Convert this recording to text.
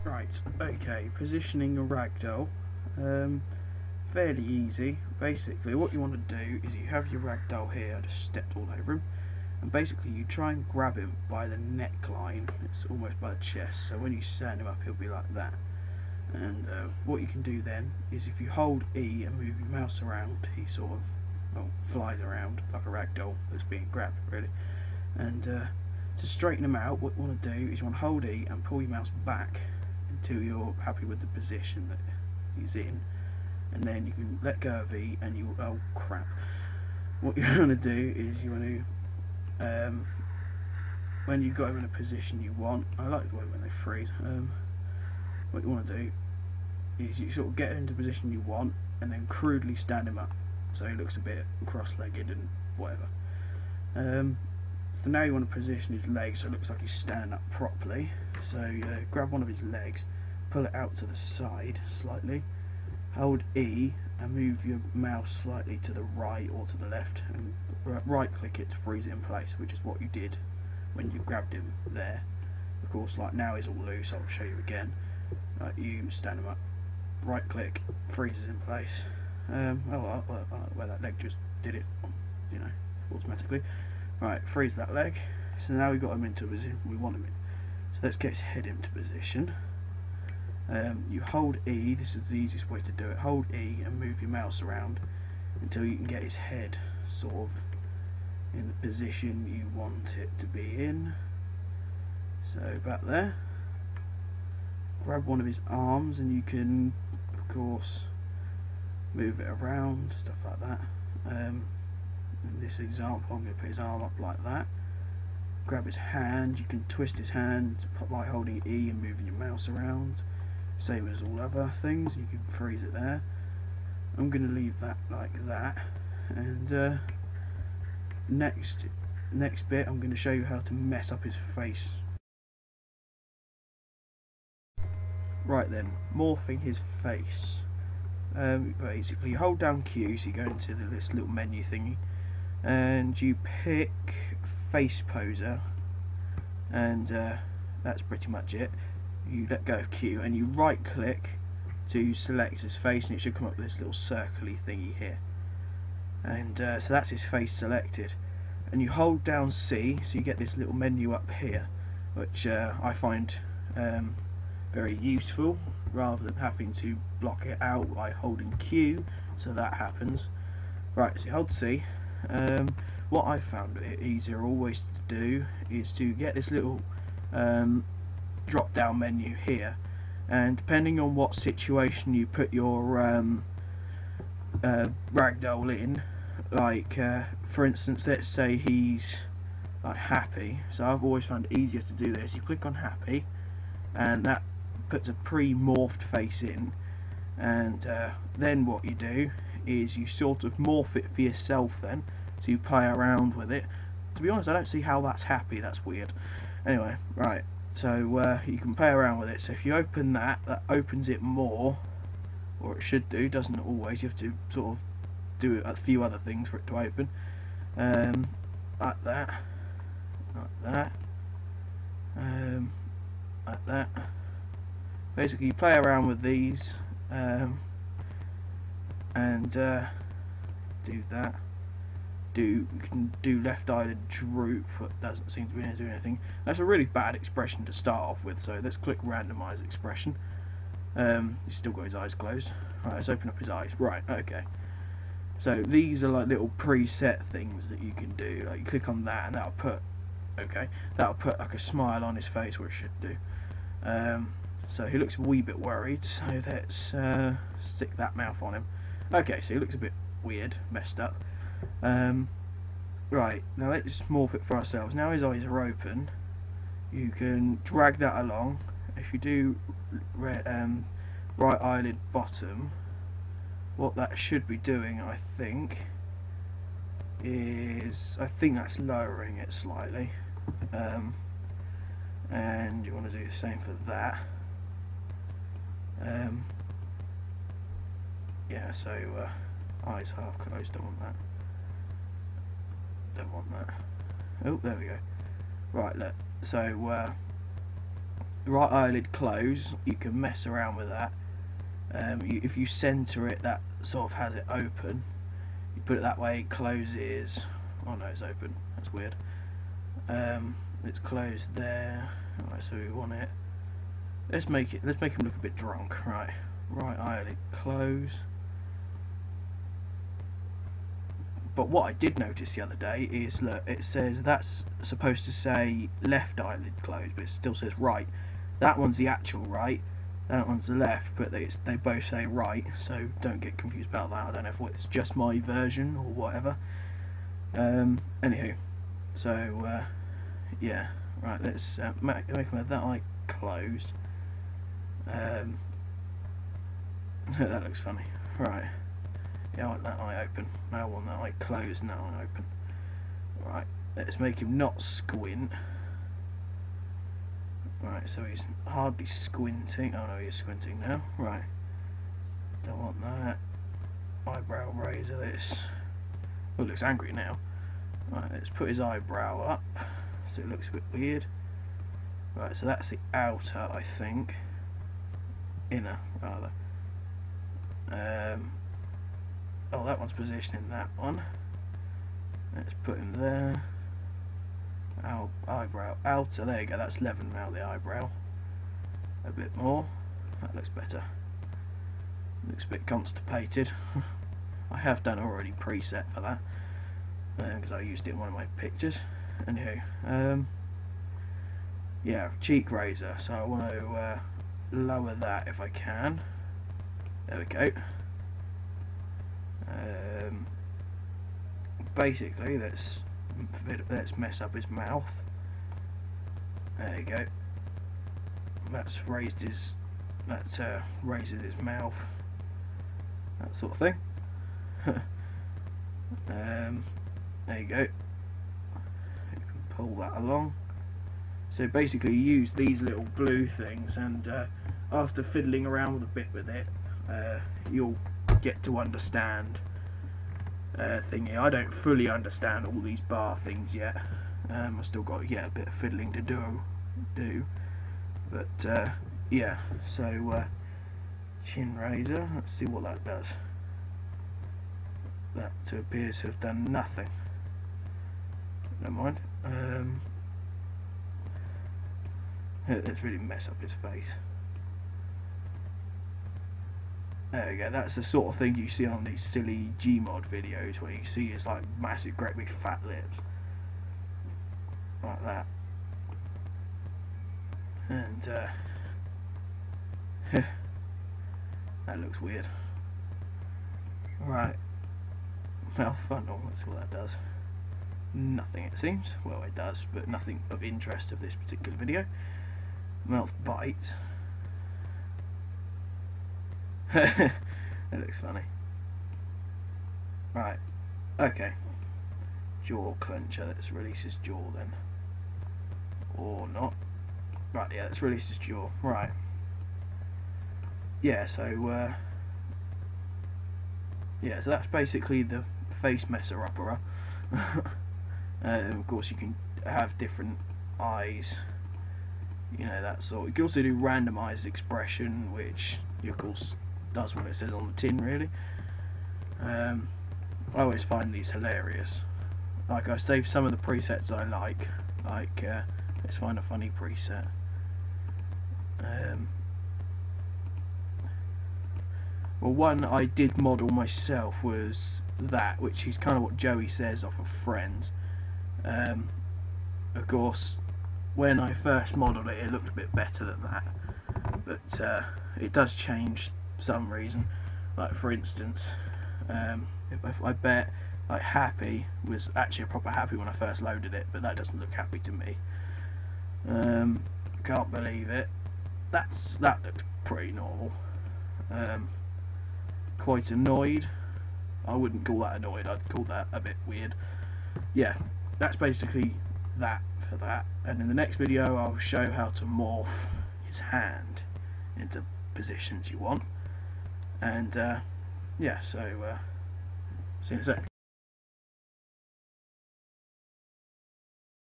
Right, okay, positioning a ragdoll. Fairly easy. Basically, what you want to do is you have your ragdoll here. I just stepped all over him. And basically, you try and grab him by the neckline. It's almost by the chest. So when you stand him up, he'll be like that. And what you can do then is if you hold E and move your mouse around, he sort of flies around like a ragdoll that's being grabbed, really. And to straighten him out, what you want to do is you want to hold E and pull your mouse back until you're happy with the position that he's in, and then you can let go of E and you, oh crap, what you want to do is you want to when you've got him in a position you want, I like the way when they freeze, what you want to do is you sort of get into the position you want and then crudely stand him up so he looks a bit cross-legged and whatever. So now you want to position his legs so it looks like he's standing up properly. So grab one of his legs, pull it out to the side slightly, hold E and move your mouse slightly to the right or to the left, and right click it to freeze it in place, which is what you did when you grabbed him there. Of course, like now he's all loose, I'll show you again. You stand him up, right click, freezes in place. Where that leg just did it, you know, automatically. Right, freeze that leg. So now we've got him into a position we want him in. So let's get his head into position. You hold E, this is the easiest way to do it. Hold E and move your mouse around until you can get his head sort of in the position you want it to be in. So about there. Grab one of his arms and you can, of course, move it around, stuff like that. In this example, I'm going to put his arm up like that. Grab his hand, you can twist his hand by holding E and moving your mouse around. Same as all other things, you can freeze it there. I'm going to leave that like that. And next bit, I'm going to show you how to mess up his face. Right then, morphing his face. Basically, you hold down Q, so you go into this little menu thingy, and you pick face poser, and that's pretty much it. You let go of Q and you right click to select his face, and it should come up with this little circly thingy here, and so that's his face selected. And you hold down C, so you get this little menu up here, which I find very useful, rather than having to block it out by holding Q, so that happens. Right, so you hold C. What I found it easier always to do is to get this little drop down menu here, and depending on what situation you put your ragdoll in, like for instance, let's say he's like happy, so I've always found it easier to do this. You click on happy and that puts a pre-morphed face in, and then what you do is you sort of morph it for yourself then, so you play around with it. To be honest, I don't see how that's happy, that's weird. Anyway, right, so you can play around with it. So if you open that, that opens it more, or it should do, doesn't always, you have to sort of do a few other things for it to open. Like that, like that, like that. Basically you play around with these and do that. You can do left eyelid droop, but doesn't seem to be doing anything. That's a really bad expression to start off with, so let's click randomize expression. He's still got his eyes closed. Right, let's open up his eyes. Right, okay. So these are like little preset things that you can do. Like you click on that and that'll put, okay, that'll put like a smile on his face, where it should do. So he looks a wee bit worried, so let's stick that mouth on him. Okay, so he looks a bit weird, messed up. Right, now let's morph it for ourselves. Now his eyes are open, you can drag that along. If you do right eyelid bottom, what that should be doing, I think that's lowering it slightly, and you want to do the same for that. Yeah, so eyes half closed, don't want that. Oh, there we go. Right, look, so right eyelid close, you can mess around with that. If you centre it, that sort of has it open. You put it that way, it closes. Oh no, it's open. That's weird. It's closed there. Alright, so we want it. Let's make him look a bit drunk. Right eyelid close. But what I did notice the other day is, look, it says that's supposed to say left eyelid closed, but it still says right. That one's the actual right, that one's the left, but they both say right, so don't get confused about that. I don't know if it's just my version or whatever. Anywho, so yeah, right, let's make them with that eye closed. That looks funny. Right. Yeah, I want that eye open. I want that eye closed and that eye open. Right, let's make him not squint. Right, so he's hardly squinting. Oh no, he's squinting now. Right. Don't want that. Eyebrow raiser this. Oh, it looks angry now. Right, let's put his eyebrow up so it looks a bit weird. Right, so that's the outer, I think. Inner, rather. Oh, that one's positioning that one. Let's put him there. Eyebrow outer, there you go, that's leveling out the eyebrow a bit more. That looks better. Looks a bit constipated. I have done already preset for that because I used it in one of my pictures. Anywho, yeah, cheek razor, so I want to lower that if I can. There we go. Basically, let's mess up his mouth. There you go. That's raised his. That raises his mouth. That sort of thing. There you go. You can pull that along. So basically, you use these little blue things, and after fiddling around with a bit with it, you'll get to understand thingy. I don't fully understand all these bar things yet. I've still got a bit of fiddling to do. But yeah, so chin razor. Let's see what that does. That appears to have done nothing. Never mind. Let's really mess up his face. There we go, that's the sort of thing you see on these silly Gmod videos where you see his like massive, great big fat lips. Like that. And that looks weird. Right. Mouth funnel, let's see what that does. Nothing it seems. Well, it does, but nothing of interest of this particular video. Mouth bite. That looks funny. Right, okay. Jaw clencher, let's release his jaw then. Or not. Right, yeah, let's release his jaw. Right. Yeah, so yeah, so that's basically the face messer upper. Of course you can have different eyes, you know, that sort. You can also do randomized expression, which of course does what it says on the tin, really. I always find these hilarious. Like I saved some of the presets I like let's find a funny preset. Well, one I did model myself was that, which is kind of what Joey says off of Friends. Of course, when I first modelled it, it looked a bit better than that, but it does change for some reason. Like for instance, if I bet like happy was actually a proper happy when I first loaded it, but that doesn't look happy to me. Can't believe it. That looks pretty normal. Quite annoyed. I wouldn't call that annoyed, I'd call that a bit weird. Yeah, that's basically that for that. And in the next video I'll show how to morph his hand into positions you want. And yeah, so see you in a sec.